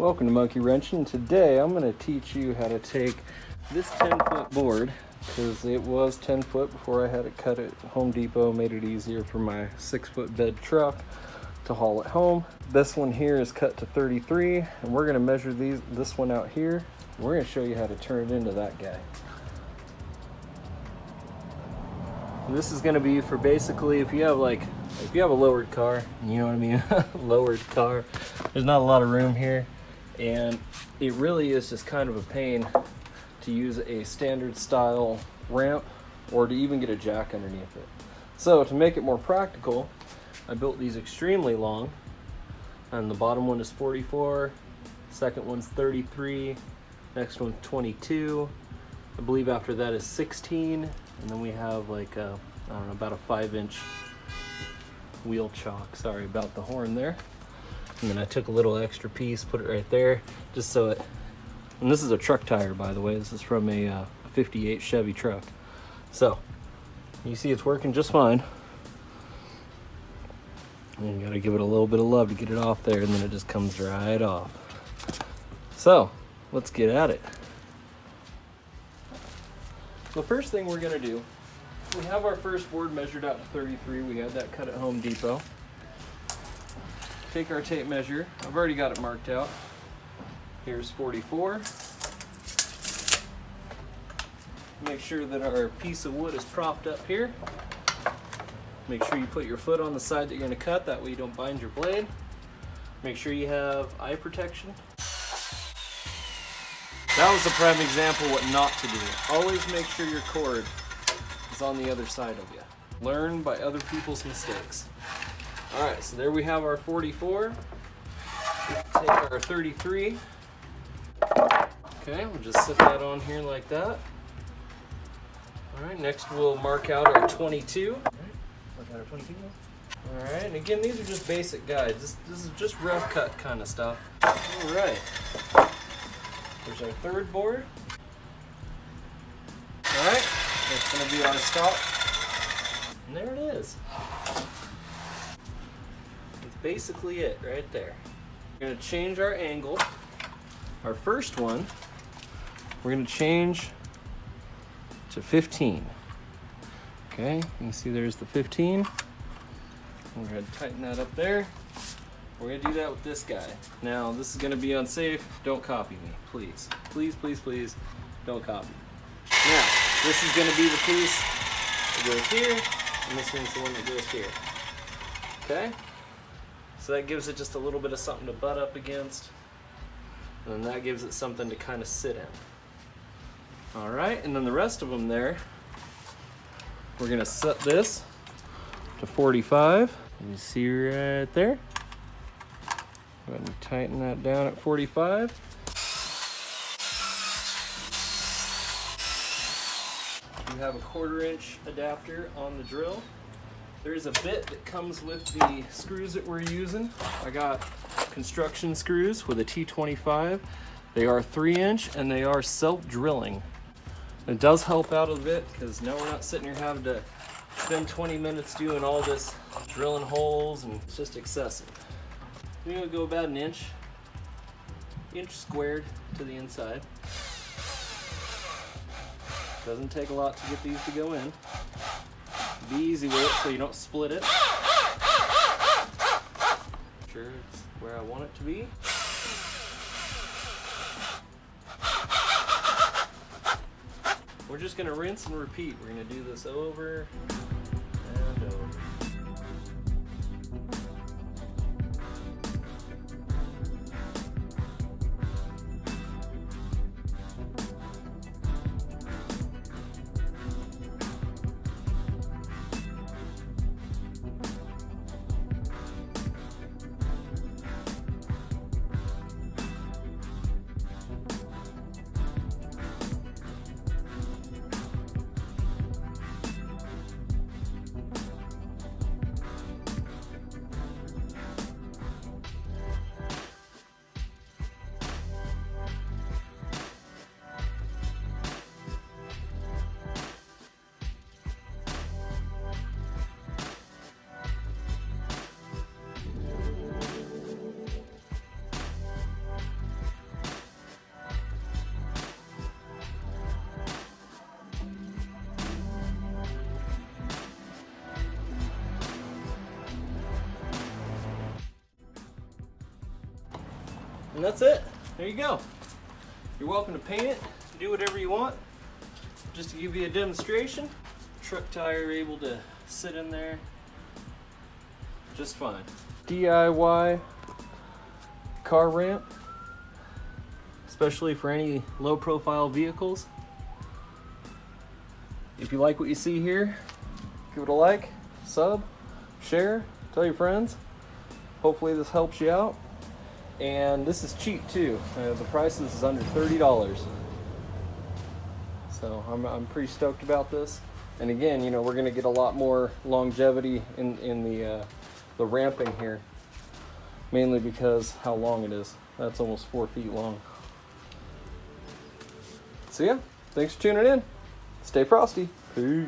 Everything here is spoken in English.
Welcome to Monkey Wrenching. Today I'm going to teach you how to take this 10-foot board, because it was 10 foot before I had it cut at Home Depot. Made it easier for my 6-foot bed truck to haul it home. This one here is cut to 33, and we're going to measure this one out here. We're going to show you how to turn it into that guy. And this is going to be for basically if you have a lowered car, you know what I mean, lowered car, there's not a lot of room here, and it really is just kind of a pain to use a standard style ramp or to even get a jack underneath it. So to make it more practical, I built these extremely long, and the bottom one is 44, second one's 33, next one's 22, I believe after that is 16, and then we have like a, I don't know, about a 5-inch wheel chock. Sorry about the horn there. And then I took a little extra piece, put it right there, just so it, and this is a truck tire, by the way. This is from a 58 Chevy truck. So you see it's working just fine. And you gotta give it a little bit of love to get it off there, and then it just comes right off. So let's get at it. The first thing we're gonna do, we have our first board measured out to 33. We had that cut at Home Depot. Take our tape measure. I've already got it marked out. Here's 44. Make sure that our piece of wood is propped up here. Make sure you put your foot on the side that you're going to cut, that way you don't bind your blade. Make sure you have eye protection. That was a prime example what not to do. Always make sure your cord is on the other side of you. Learn by other people's mistakes. Alright, so there we have our 44. Take our 33. Okay, we'll just set that on here like that. Alright, next we'll mark out our 22. Alright, and again, these are just basic guides. This is just rough cut kind of stuff. Alright, there's our third board. Alright, that's going to be our stop. And there it is. That's basically it right there. We're going to change our angle. Our first one, we're going to change to 15. Okay, you can see there's the 15. We're going to tighten that up there. We're going to do that with this guy. Now, this is going to be unsafe. Don't copy me, please. Please, please, please, don't copy. Now, this is going to be the piece that goes here, and this one's the one that goes here. Okay? So that gives it just a little bit of something to butt up against, and then that gives it something to kind of sit in. All right, and then the rest of them there, we're going to set this to 45. You see right there? Go ahead and tighten that down at 45. You have a 1/4-inch adapter on the drill. There's a bit that comes with the screws that we're using. I got construction screws with a T25. They are 3-inch and they are self-drilling. It does help out a bit because now we're not sitting here having to spend 20 minutes doing all this drilling holes, and it's just excessive. We're going to go about an inch squared to the inside. Doesn't take a lot to get these to go in. Be easy with it so you don't split it. Sure it's where I want it to be. We're just going to rinse and repeat. We're going to do this over and over. And that's it. There you go. You're welcome to paint it, do whatever you want. Just to give you a demonstration, truck tire able to sit in there just fine. DIY car ramp, especially for any low profile vehicles. If you like what you see here, give it a like, sub, share, tell your friends. Hopefully this helps you out. And this is cheap too. The price is under $30. So I'm pretty stoked about this. And again, you know, we're gonna get a lot more longevity in the ramping here, mainly because how long it is. That's almost 4 feet long. So yeah, thanks for tuning in. Stay frosty. Peace.